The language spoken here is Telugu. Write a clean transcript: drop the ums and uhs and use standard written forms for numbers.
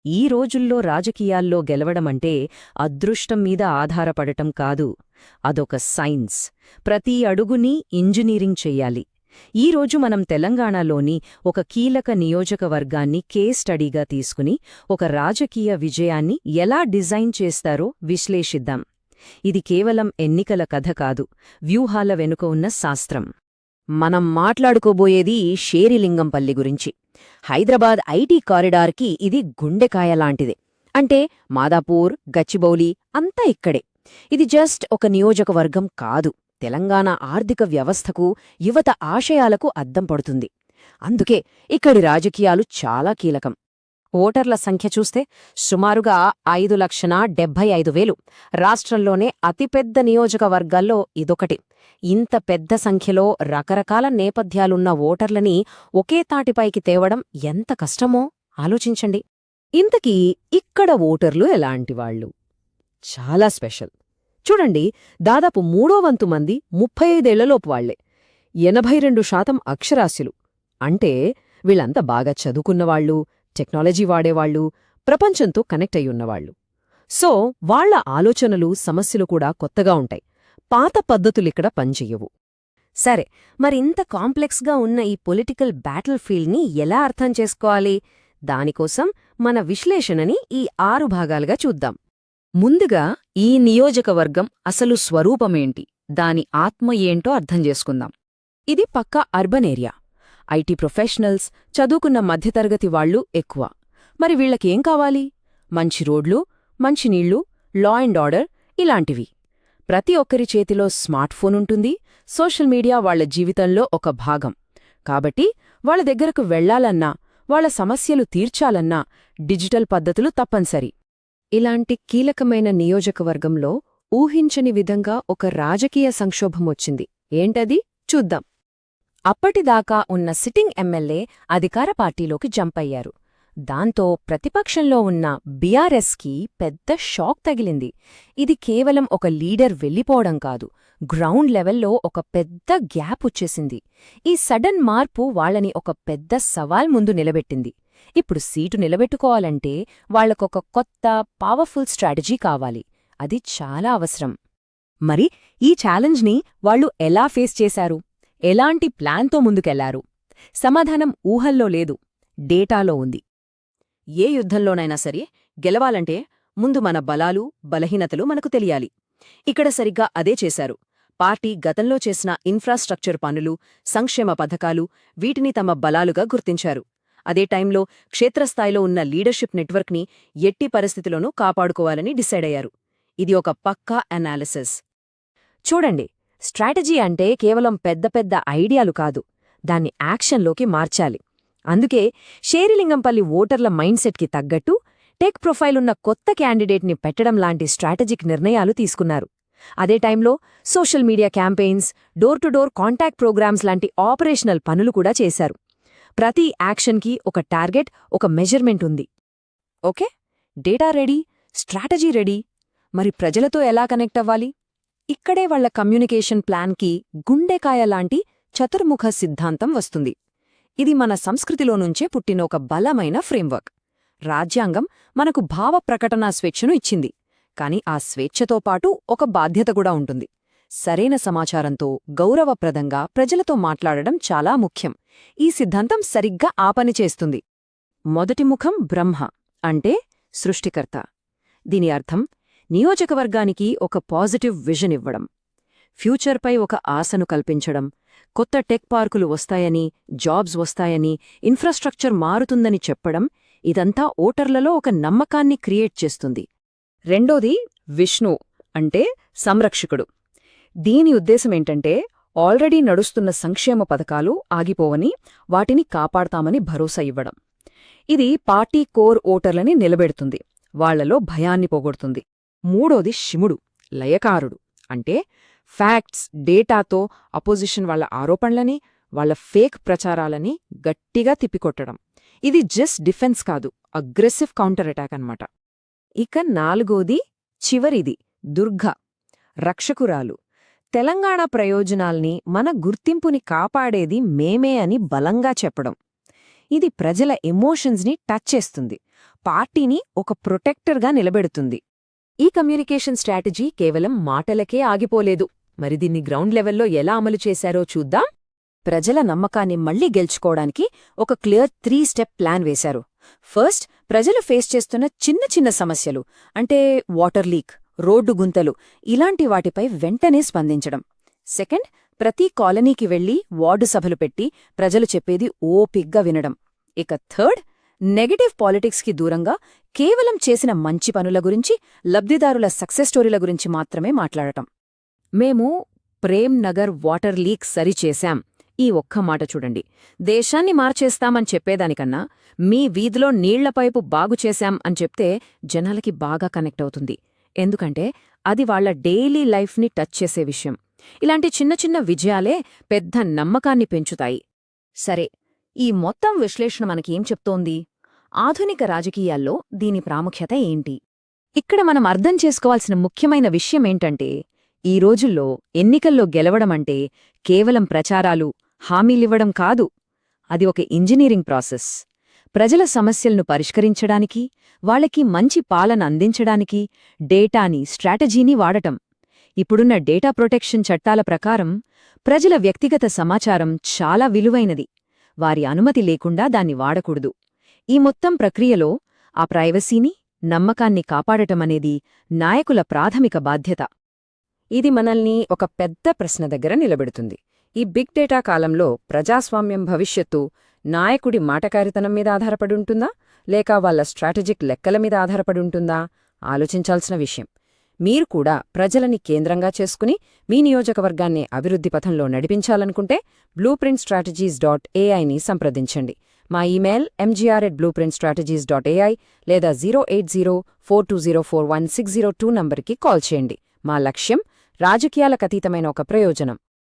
ఈ రోజుల్లో రాజకీయాల్లో గెలవడమంటే అదృష్టం మీద ఆధారపడటం కాదు. అదొక సైన్స్. ప్రతి అడుగునీ ఇంజనీరింగ్ చెయ్యాలి. ఈరోజు మనం తెలంగాణలోని ఒక కీలక నియోజకవర్గాన్ని కేస్ స్టడీగా తీసుకుని ఒక రాజకీయ విజయాన్ని ఎలా డిజైన్ చేస్తారో విశ్లేషిద్దాం. ఇది కేవలం ఎన్నికల కథ కాదు, వ్యూహాల వెనుక ఉన్న శాస్త్రం. మనం మాట్లాడుకోబోయేది షేరిలింగంపల్లి గురించి. హైదరాబాద్ ఐటీ కారిడార్కి ఇది గుండెకాయలాంటిదే. అంటే మాదాపూర్, గచ్చిబౌలి అంతా ఇక్కడే. ఇది జస్ట్ ఒక నియోజకవర్గం కాదు, తెలంగాణ ఆర్థిక వ్యవస్థకు, యువత ఆశయాలకు అద్దం పడుతుంది. అందుకే ఇక్కడి రాజకీయాలు చాలా కీలకం. ఓటర్ల సంఖ్య చూస్తే సుమారుగా 5,75,000. రాష్ట్రంలోనే అతిపెద్ద నియోజకవర్గాల్లో ఇదొకటి. ఇంత పెద్ద సంఖ్యలో రకరకాల నేపథ్యాలున్న ఓటర్లని ఒకే తాటిపైకి తేవడం ఎంత కష్టమో ఆలోచించండి. ఇంతకీ ఇక్కడ ఓటర్లు ఎలాంటివాళ్లు? చాలా స్పెషల్. చూడండి, దాదాపు 3/4 మంది 35 ఏళ్లలోపు వాళ్లే. 82% అక్షరాస్యులు. అంటే వీళ్లంతా బాగా చదువుకున్నవాళ్లు, టెక్నాలజీ వాడేవాళ్లు, ప్రపంచంతో కనెక్ట్ అయ్యున్నవాళ్లు. సో వాళ్ల ఆలోచనలు, సమస్యలు కూడా కొత్తగా ఉంటాయి. పాత పద్ధతులిక్కడ పనిచెయ్యవు. సరే, మరింత కాంప్లెక్స్గా ఉన్న ఈ పొలిటికల్ బ్యాటిల్ ఫీల్డ్ని ఎలా అర్థం చేసుకోవాలి? దానికోసం మన విశ్లేషణని ఈ 6 భాగాలుగా చూద్దాం. ముందుగా ఈ నియోజకవర్గం అసలు స్వరూపమేంటి, దాని ఆత్మ ఏంటో అర్థం చేసుకుందాం. ఇది పక్కా అర్బన్ ఏరియా. ఐటీ ప్రొఫెషనల్స్, చదువుకున్న మధ్యతరగతి వాళ్లు ఎక్కువ. మరి వీళ్లకేం కావాలి? మంచి రోడ్లు, మంచినీళ్లు, లా అండ్ ఆర్డర్, ఇలాంటివి. ప్రతి ఒక్కరి చేతిలో స్మార్ట్ ఫోన్ ఉంటుంది. సోషల్ మీడియా వాళ్ల జీవితంలో ఒక భాగం. కాబట్టి వాళ్ల దగ్గరకు వెళ్లాలన్నా, వాళ్ల సమస్యలు తీర్చాలన్నా డిజిటల్ పద్ధతులు తప్పనిసరి. ఇలాంటి కీలకమైన నియోజకవర్గంలో ఊహించని విధంగా ఒక రాజకీయ సంక్షోభమొచ్చింది. ఏంటది? చూద్దాం. అప్పటిదాకా ఉన్న సిట్టింగ్ ఎమ్మెల్యే అధికార పార్టీలోకి జంపయ్యారు. దాంతో ప్రతిపక్షంలో ఉన్న బీఆర్ఎస్కి పెద్ద షాక్ తగిలింది. ఇది కేవలం ఒక లీడర్ వెళ్ళిపోవడం కాదు, గ్రౌండ్ లెవెల్లో ఒక పెద్ద గ్యాప్ వచ్చేసింది. ఈ సడన్ మార్పు వాళ్లని ఒక పెద్ద సవాల్ ముందు నిలబెట్టింది. ఇప్పుడు సీటు నిలబెట్టుకోవాలంటే వాళ్లకొక కొత్త, పవర్ఫుల్ స్ట్రాటజీ కావాలి. అది చాలా అవసరం. మరి ఈ ఛాలెంజ్ని వాళ్లు ఎలా ఫేస్ చేశారు? ఎలాంటి ప్లాన్తో ముందుకెళ్లారు? సమాధానం ఊహల్లో లేదు, డేటాలో ఉంది. ఏ యుద్ధంలోనైనా సరే గెలవాలంటే ముందు మన బలాలు, బలహీనతలు మనకు తెలియాలి. ఇక్కడ సరిగ్గా అదే చేశారు. పార్టీ గతంలో చేసిన ఇన్ఫ్రాస్ట్రక్చర్ పనులు, సంక్షేమ పథకాలు, వీటిని తమ బలాలుగా గుర్తించారు. అదే టైంలో క్షేత్రస్థాయిలో ఉన్న లీడర్షిప్ నెట్వర్క్ని ఎట్టి పరిస్థితిలోనూ కాపాడుకోవాలని డిసైడయ్యారు. ఇది ఒక పక్కా అనాలిసిస్. చూడండి, స్ట్రాటజీ అంటే కేవలం పెద్ద పెద్ద ఐడియాలు కాదు, దాన్ని యాక్షన్లోకి మార్చాలి. అందుకే షేరిలింగంపల్లి ఓటర్ల మైండ్సెట్కి తగ్గట్టు టెక్ ప్రొఫైలున్న కొత్త క్యాండిడేట్ని పెట్టడం లాంటి స్ట్రాటజిక్ నిర్ణయాలు తీసుకున్నారు. అదే టైంలో social media campaigns, door to door contact programmes లాంటి ఆపరేషనల్ పనులు కూడా చేశారు. ప్రతి యాక్షన్కి ఒక టార్గెట్, ఒక మెజర్మెంట్ ఉంది. Okay, data ready, strategy ready. మరి ప్రజలతో ఎలా కనెక్ట్ అవ్వాలి? ఇక్కడే వాళ్ల కమ్యూనికేషన్ ప్లాన్కి గుండెకాయ లాంటి చతుర్ముఖ సిద్ధాంతం వస్తుంది. ఇది మన సంస్కృతిలో నుంచే పుట్టిన ఒక బలమైన ఫ్రేమ్వర్క్. రాజ్యాంగం మనకు భావ ప్రకటనా స్వేచ్ఛను ఇచ్చింది, కాని ఆ స్వేచ్ఛతో పాటు ఒక బాధ్యత కూడా ఉంటుంది. సరైన సమాచారంతో, గౌరవప్రదంగా ప్రజలతో మాట్లాడడం చాలా ముఖ్యం. ఈ సిద్ధాంతం సరిగ్గా ఆ పని చేస్తుంది. మొదటి ముఖం బ్రహ్మ, అంటే సృష్టికర్త. దీని అర్థం నియోజకవర్గానికి ఒక పాజిటివ్ విజన్ ఇవ్వడం, ఫ్యూచర్పై ఒక ఆశను కల్పించడం. కొత్త టెక్ పార్కులు వస్తాయని, జాబ్స్ వస్తాయని, ఇన్ఫ్రాస్ట్రక్చర్ మారుతుందని చెప్పడం. ఇదంతా ఓటర్లలో ఒక నమ్మకాన్ని క్రియేట్ చేస్తుంది. రెండోది విష్ణు, అంటే సంరక్షకుడు. దీని ఉద్దేశమేంటంటే ఆల్రెడీ నడుస్తున్న సంక్షేమ పథకాలు ఆగిపోవని, వాటిని కాపాడతామని భరోసా ఇవ్వడం. ఇది పార్టీ కోర్ ఓటర్లని నిలబెడుతుంది, వాళ్లలో భయాన్ని పోగొడుతుంది. మూడోది శివుడు, లయకారుడు. అంటే ఫ్యాక్ట్స్, డేటాతో అపోజిషన్ వాళ్ల ఆరోపణలని, వాళ్ల ఫేక్ ప్రచారాలని గట్టిగా తిప్పికొట్టడం. ఇది జస్ట్ డిఫెన్స్ కాదు, అగ్రెసివ్ కౌంటర్ అటాక్ అన్నమాట. ఇక నాలుగోది, చివరిది, దుర్గ, రక్షకురాలు. తెలంగాణ ప్రయోజనాల్ని, మన గుర్తింపుని కాపాడేది మేమే అని బలంగా చెప్పడం. ఇది ప్రజల ఎమోషన్స్ని టచ్ చేస్తుంది. పార్టీని ఒక ప్రొటెక్టర్గా నిలబెడుతుంది. ఈ కమ్యూనికేషన్ స్ట్రాటజీ కేవలం మాటలకే ఆగిపోలేదు. మరి దీన్ని గ్రౌండ్ లెవెల్లో ఎలా అమలు చేశారో చూద్దాం. ప్రజల నమ్మకాన్ని మళ్లీ గెలుచుకోవడానికి ఒక క్లియర్ 3 స్టెప్ ప్లాన్ వేశారు. ఫస్ట్, ప్రజలు ఫేస్ చేస్తున్న చిన్న చిన్న సమస్యలు అంటే వాటర్ లీక్, రోడ్డు గుంతలు ఇలాంటి వాటిపై వెంటనే స్పందించడం. సెకండ్, ప్రతి కాలనీకి వెళ్లి వార్డు సభలు పెట్టి ప్రజలు చెప్పేది ఓపిగ్గా వినడం. ఇక థర్డ్, నెగటివ్ పాలిటిక్స్కి దూరంగా కేవలం చేసిన మంచి పనుల గురించి, లబ్ధిదారుల సక్సెస్ స్టోరీల గురించి మాత్రమే మాట్లాడటం. మేము ప్రేమ్ నగర్ వాటర్ లీక్ సరిచేశాం, ఈ ఒక్క మాట చూడండి. దేశాన్ని మార్చేస్తామని చెప్పేదానికన్నా మీ వీధిలో నీళ్ల పైపు బాగుచేశాం అని చెప్తే జనాలకి బాగా కనెక్ట్ అవుతుంది. ఎందుకంటే అది వాళ్ల డైలీ లైఫ్ని టచ్ చేసే విషయం. ఇలాంటి చిన్న చిన్న విజయాలే పెద్ద నమ్మకాన్ని పెంచుతాయి. సరే, ఈ మొత్తం విశ్లేషణ మనకేం చెప్తోంది? ఆధునిక రాజకీయాల్లో దీని ప్రాముఖ్యత ఏంటి? ఇక్కడ మనం అర్థం చేసుకోవాల్సిన ముఖ్యమైన విషయమేంటంటే, ఈ రోజుల్లో ఎన్నికల్లో గెలవడమంటే కేవలం ప్రచారాలు, హామీలివ్వడం కాదు. అది ఒక ఇంజనీరింగ్ ప్రాసెస్. ప్రజల సమస్యలను పరిష్కరించడానికి, వాళ్ళకి మంచి పాలన అందించడానికి డేటాని, స్ట్రాటజీని వాడటం. ఇప్పుడున్న డేటా ప్రొటెక్షన్ చట్టాల ప్రకారం ప్రజల వ్యక్తిగత సమాచారం చాలా విలువైనది. వారి అనుమతి లేకుండా దాన్ని వాడకూడదు. ఈ మొత్తం ప్రక్రియలో ఆ ప్రైవసీని, నమ్మకాన్ని కాపాడటమనేది నాయకుల ప్రాథమిక బాధ్యత. ఇది మనల్ని ఒక పెద్ద ప్రశ్న దగ్గర నిలబెడుతుంది. ఈ బిగ్ డేటా కాలంలో ప్రజాస్వామ్యం భవిష్యత్తు నాయకుడి మాటకారితనం మీద ఆధారపడుంటుందా, లేక వాళ్ళ స్ట్రాటజిక్ లెక్కల మీద ఆధారపడుంటుందా? ఆలోచించాల్సిన విషయం. మీరు కూడా ప్రజలని కేంద్రంగా చేసుకుని మీ నియోజకవర్గాన్ని అభివృద్ధి పథంలో నడిపించాలనుకుంటే blueprintstrategies.ai ని సంప్రదించండి. మా ఇమెయిల్ mgr@blueprintstrategies.ai లేదా 08042041602 నంబర్కి కాల్ చేయండి. మా లక్ష్యం రాజకీయాలకతీతమైన ఒక ప్రయోజనం.